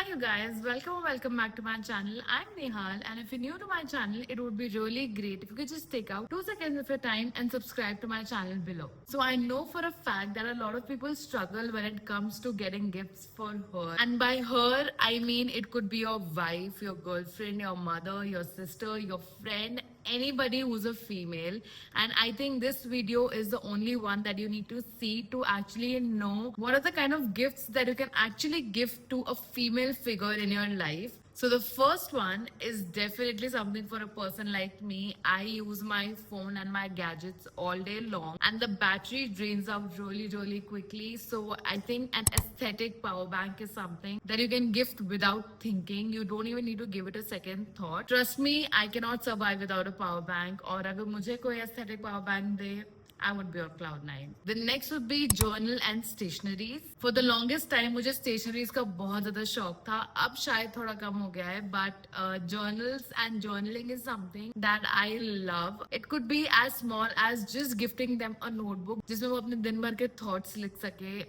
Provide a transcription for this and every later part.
you guys, welcome or welcome back to my channel. I'm Nehal, and if you're new to my channel, it would be really great if you could just take out 2 seconds of your time and subscribe to my channel below. So I know for a fact that a lot of people struggle when it comes to getting gifts for her. And by her, I mean it could be your wife, your girlfriend, your mother, your sister, your friend, anybody who's a female. And I think this video is the only one that you need to see to actually know what are the kind of gifts that you can actually give to a female figure in your life. So the first one is definitely something for a person like me. I use my phone and my gadgets all day long, and the battery drains out really quickly. So I think an aesthetic power bank is something that you can gift without thinking. You don't even need to give it a second thought. Trust me, I cannot survive without a power bank. और अगर मुझे कोई aesthetic power bank they, I would be on cloud nine. The next would be journal and stationeries. For the longest time मुझे stationeries का बहुत ज़्यादा शौक था. अब शायद थोड़ा कम हो गया है. But journals and journaling is something that I love. It could be as small as just gifting them a notebook जिसमें वो अपने दिन भर के thoughts लिख सके.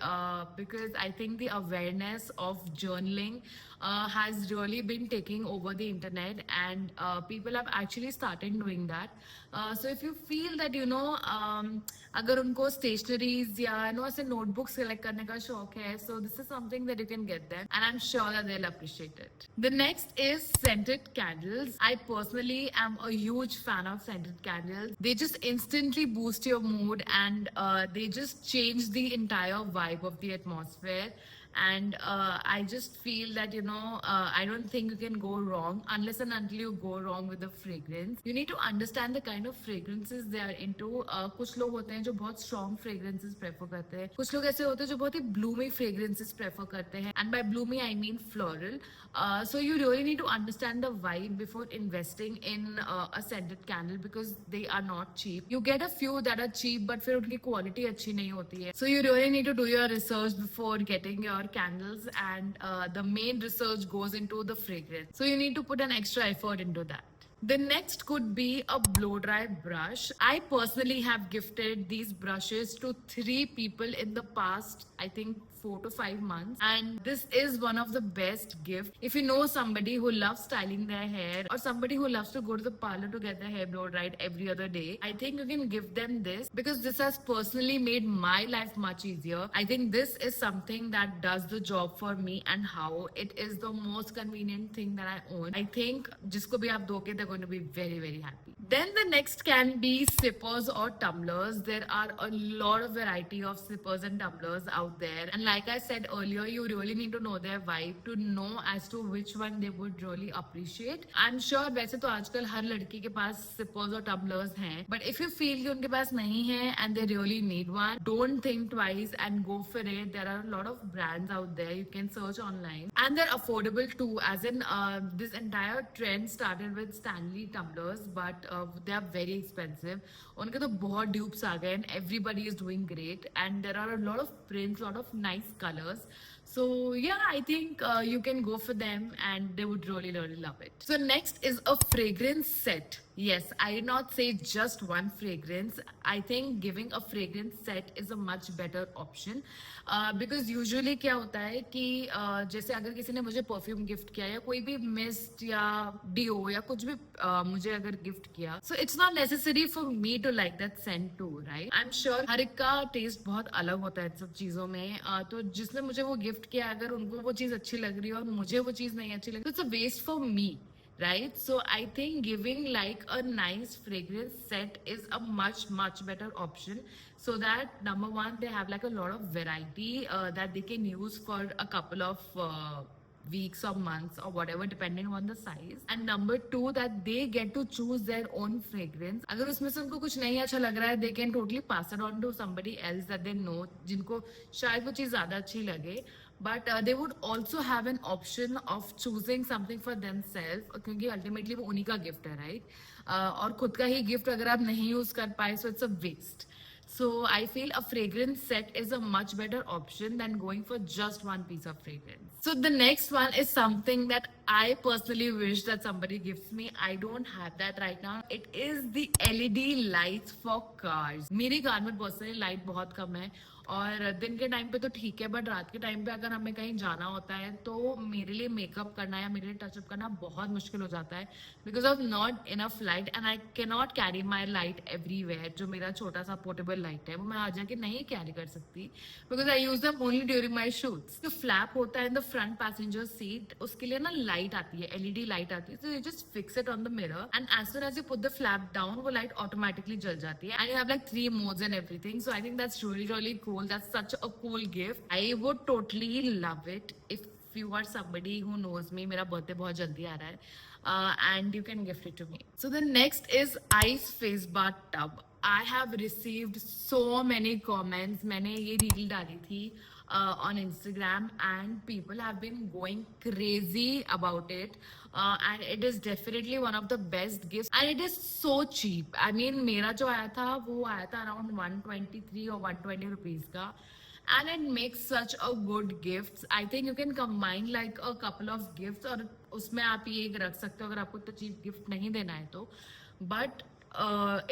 Because I think the awareness of journaling has really been taking over the internet, and people have actually started doing that. So if you feel that अगर उनको stationaries या ऐसे notebooks select करने का शौक है, so this is something that you can get them, and I'm sure that they'll appreciate it. The next is scented candles. I personally am a huge fan of scented candles. They just instantly boost your mood, and they just change the entire vibe of the atmosphere. And I just feel that I don't think you can go wrong unless and until you go wrong with the fragrance. You need to understand the kind of fragrances they are into. कुछ लोग होते हैं जो बहुत strong fragrances prefer करते हैं, कुछ लोग ऐसे होते हैं जो बहुत ही bloomy fragrances prefer करते हैं, and by bloomy I mean floral. So you really need to understand the vibe before investing in a scented candle, because they are not cheap. You get a few that are cheap, but फिर उनकी quality अच्छी नहीं होती है. So you really need to do your research before getting your candles, and the main research goes into the fragrance. So you need to put an extra effort into that. The next could be a blow dry brush. I personally have gifted these brushes to 3 people in the past, I think 4 to 5 months, and this is one of the best gifts. If you know somebody who loves styling their hair, or somebody who loves to go to the parlor to get their hair blow dried every other day, I think you can give them this, because this has personally made my life much easier. I think this is something that does the job for me, and how it is the most convenient thing that I own. I think जिसको भी आप दोगे, they're going to be very happy. Then the next can be sippers or tumblers. There are a lot of variety of sippers and tumblers out there, and like I said earlier, you really need to know their vibe to know as to which one they would really appreciate. I'm sure वैसे तो आजकल हर लड़की के पास sippers और tumblers हैं, but if you feel कि उनके पास नहीं है and they really need one, don't think twice and go for it. There are a lot of brands out there. You can search online, and they're affordable too. As in, this entire trend started with Stanley tumblers, but they are very expensive. उनके तो बहुत dupes आ गए, and everybody is doing great, and there are a lot of prints, lot of nice colors. So yeah, I think you can go for them, and they would really love it. So next is a fragrance set. Yes, I did not say just one fragrance. I think giving a fragrance set is a much better option, because usually क्या होता है कि जैसे अगर किसी ने मुझे perfume gift किया, या कोई भी मिस्ट या डिओ या कुछ भी मुझे अगर गिफ्ट किया, so it's not necessary for me to like that scent too, right? I'm sure हर एक का टेस्ट बहुत अलग होता है सब चीजों में. तो जिसने मुझे वो गिफ्ट किया, अगर उनको वो चीज अच्छी लग रही है और मुझे वो चीज नहीं अच्छी लग रही, तो it's a waste for me, right? So I think giving like a nice fragrance set is a much better option, so that number one, they have like a lot of variety that they can use for a couple of weeks or months or whatever, depending on the size. And number two, that they get to choose their own fragrance. अगर उसमें से उनको कुछ नहीं अच्छा लग रहा है, they can totally pass it on to somebody else that they know, जिनको शायद वो चीज ज्यादा अच्छी लगे. But they would also have an option of choosing something for themselves, क्योंकि ultimately वो उन्हीं का gift है, right? और खुद का ही gift अगर आप नहीं use कर पाए, so it's a waste. So I feel a fragrance set is a much better option than going for just one piece of fragrance. So the next one is something that I personally wish that somebody gives me. I don't have that right now. It is the LED lights for cars. मेरे car में personally light बहुत कम है, और दिन के time पे तो ठीक है, बट रात के टाइम पे अगर हमें कहीं जाना होता है तो मेरे लिए मेकअप करना या मेरे लिए टचअप करना बहुत मुश्किल हो जाता है, because of not enough light and I can not carry my light everywhere. जो मेरा छोटा सा पोर्टेबल लाइट है वो मैं आ जाके नहीं कैरी कर सकती, बिकॉज आई यूज दम ओनली ड्यूरिंग माई शूट्स. जो फ्लैप होता है in the front passenger seat, उसके लिए ना लाइट आती है, एलईडी लाइट आती है, so you just fix it on the mirror and as soon as you put the flap down वो light automatically जल जाती है and you have like 3 modes and everything. So I think that's really really cool. That's such a cool gift. I would totally love it if you are somebody who knows me. मेरा birthday बहुत जल्दी आ रहा है and you can gift it to me. So the next is ice face bath tub. I have received so many comments. मैंने ये reel डाली थी on Instagram and people have been going crazy about it and it is definitely one of the best gifts and it is so cheap. I mean मेरा जो आया था वो आया था around 123 or 120 rupees का and it makes such a good gift. I think you can combine like a couple of gifts और उसमें आप ये रख सकते हो अगर आपको तो cheap gift नहीं देना है तो, but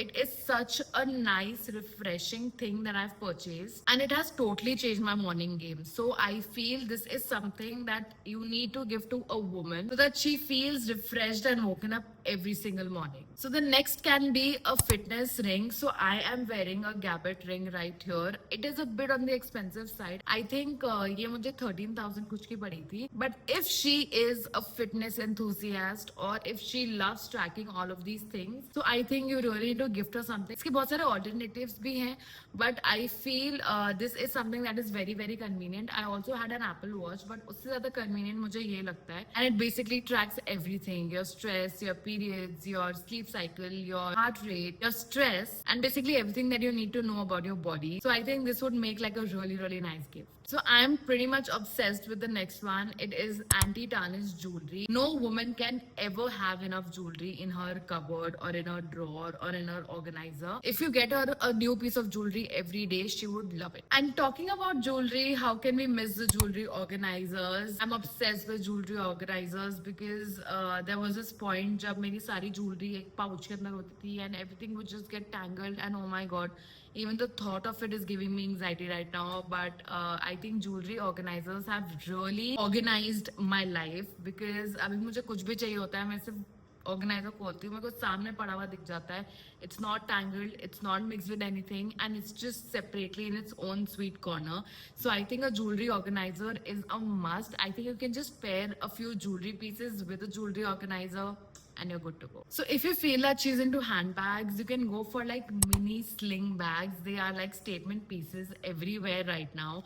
it is such a nice refreshing thing that I've purchased and it has totally changed my morning game. So I feel this is something that you need to give to a woman so that she feels refreshed and woken up every single morning. So the next can be a fitness ring. So I am wearing a Gabbett ring right here. It is a bit on the expensive side. I think ये मुझे 13,000 कुछ की पड़ी थी. But if she is a fitness enthusiast or if she loves tracking all of these things, so I think you really need to gift her something. इसके बहुत सारे alternatives भी हैं, but I feel this is something that is very very convenient. I also had an Apple Watch, but उससे ज़्यादा convenient मुझे ये लगता है. And it basically tracks everything: your stress, your periods, your sleep cycle, your heart rate, your stress, and basically everything that you need to know about your body. So I think this would make like a really really nice gift. So I'm pretty much obsessed with the next one. It is anti-tarnish jewelry. No woman can ever have enough jewelry in her cupboard or in her drawer or in her organizer. If you get her a new piece of jewelry every day, she would love it. And talking about jewelry, how can we miss the jewelry organizers? I'm obsessed with jewelry organizers because there was this point जब मेरी सारी jewelry एक pouch के अंदर होती थी and everything would just get tangled and oh my god, even the thought of it is giving me anxiety right now. But I think jewelry organizers have really organized my life because अभी मुझे कुछ भी चाहिए होता है मैं सिर्फ organiser खोलती हूँ, मेरे को सामने पड़ा हुआ दिख जाता है. It's not tangled, it's not mix with anything and it's just separately in its own sweet corner. So I think a jewelry organizer is a must. I think you can just pair a few jewelry pieces with a jewelry organizer and you're good to go. So if you feel that she's into handbags, you can go for like mini sling bags. They are like statement pieces everywhere right now.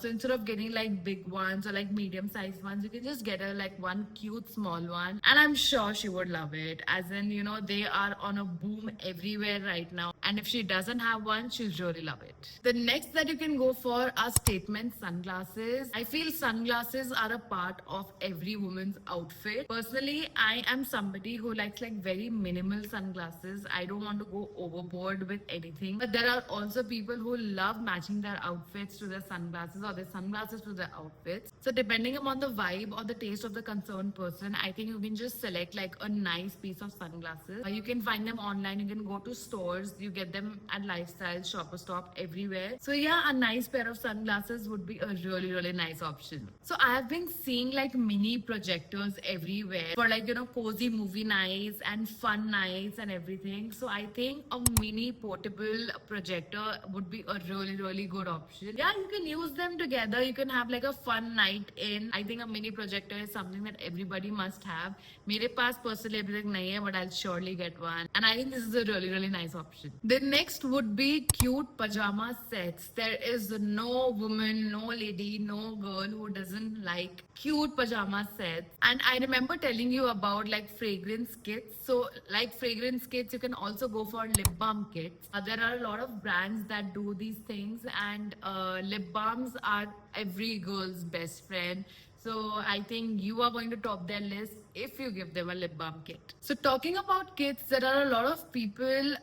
So instead of getting like big ones or like medium sized ones, you can just get her like one cute small one. And I'm sure she would love it. As in, you know, they are on a boom everywhere right now. And if she doesn't have one, she'll really love it. The next that you can go for are statement sunglasses. I feel sunglasses are a part of every woman's outfit. Personally, I am somebody who likes like very minimal sunglasses. I don't want to go overboard with anything. But there are also people who love matching their outfits to their sunglasses or their sunglasses to their outfits. So depending upon the vibe or the taste of the concerned person, I think you can just select like a nice piece of sunglasses. You can find them online. You can go to stores. You get them at Lifestyle, Shopper Stop, everywhere. So yeah, a nice pair of sunglasses would be a really really nice option. So I have been seeing like mini projectors everywhere for like, you know, cozy movie nights and fun nights and everything. So I think a mini portable projector would be a really really good option. Yeah, you can use them together. You can have like a fun night in. I think a mini projector is something that everybody must have. मेरे पास personally अभी तक नहीं है, but I'll surely get one. And I think this is a really really nice option. The next would be cute pajama sets. There is no woman, no lady, no girl who doesn't like cute pajama sets. And I remember telling you about like fragrance kits. So like fragrance kits, you can also go for lip balm kits. There are a lot of brands that do these things and lip balms are every girl's best friend. So I think you are going to top their list. if you give them a lip balm kit. So talking about kits, there are a lot of people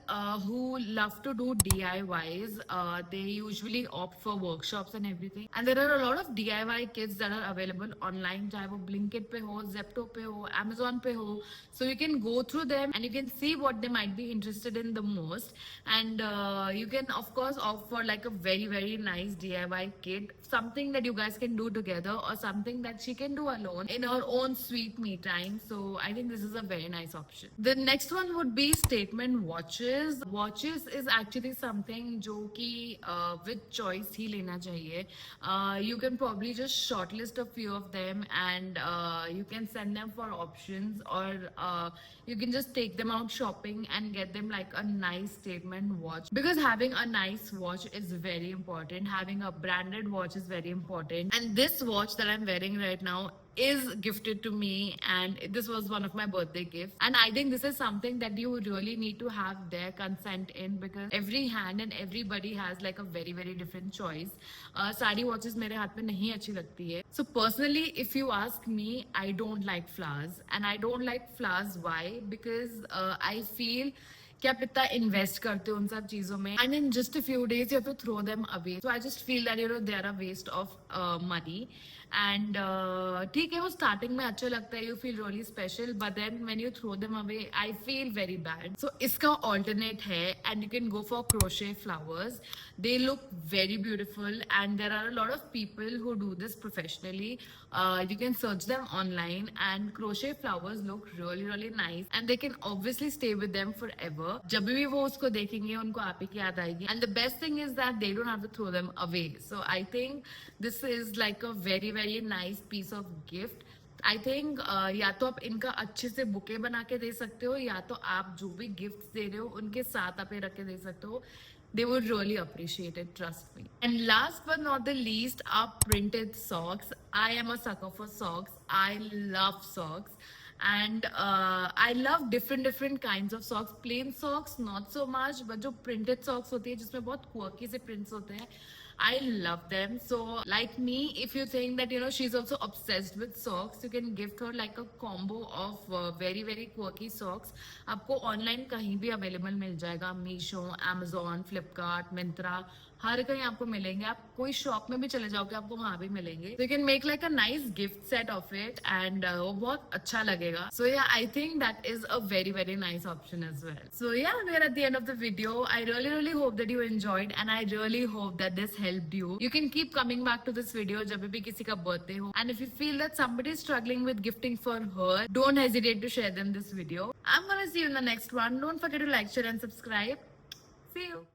who love to do DIYs. They usually opt for workshops and everything. And there are a lot of DIY kits that are available online, चाहे वो Blinkit पे हो, Zepto पे हो, Amazon पे हो. So you can go through them and you can see what they might be interested in the most. And you can of course opt for like a very nice DIY kit, something that you guys can do together or something that she can do alone in her own sweet me time. So I think this is a very nice option. The next one would be statement watches. Watches is actually something जो कि with choice ही लेना चाहिए. You can probably just shortlist a few of them and you can send them for options, or you can just take them out shopping and get them like a nice statement watch, because having a nice watch is very important. Having a branded watch is very important, and this watch that I'm wearing right now is gifted to me, and this was one of my birthday gifts. And I think this is something that you really need to have their consent in, because every hand and everybody has like a very different choice. सारी watches मेरे हाथ में नहीं अच्छी लगती है. So personally, if you ask me, I don't like flowers, and I don't like flowers. Why? Because I feel कि आप इतना इन्वेस्ट करते हो उन सब चीजों में, and in just a few days you have to throw them away. So I just feel that you know they are a waste of money. And ठीक है, वो स्टार्टिंग में अच्छा लगता है, you feel really special, but then when you throw them away I feel very bad. So इसका alternate है, and you can go for crochet flowers. They look very beautiful, and there are a lot of people who do this professionally. You can search them online, and crochet flowers look really nice, and they can obviously stay with them forever. जब भी वो उसको देखेंगे उनको आप ही की याद आएगी. And the best thing is that they don't have to throw them away. So I think this is like a very nice piece of gift. I think या तो आप इनका अच्छे से बुके बना के दे सकते हो, या तो आप जो भी गिफ्ट दे रहे हो उनके साथ आप ये रख के दे सकते हो. They would really appreciate it, trust me. And last but not the least are printed socks. I am a sucker for socks. I love socks. And I love different kinds of socks. Plain socks not so much, but जो printed socks होती है जिसमें बहुत quirky से prints होते हैं, I love them. So like me, if you think that you know she's also obsessed with socks, you can gift her like a combo of very quirky socks. आपको online कहीं भी available मिल जाएगा. Meesho, Amazon, Flipkart, Myntra, हर कहीं आपको मिलेंगे. आप कोई shop में भी चले जाओगे आपको वहां भी मिलेंगे. So you can make like a nice gift set of it, and वो बहुत अच्छा लगेगा. So yeah, I think that is a very nice option as well. So yeah, we are at the end of the video. I really hope that you enjoyed, and I really hope that this helped you. You can keep coming back to this video जब भी किसी का birthday हो, and if you feel that somebody is struggling with gifting for her, don't hesitate to share them this video. I'm gonna see you in the next one. Don't forget to like, share and subscribe. See you.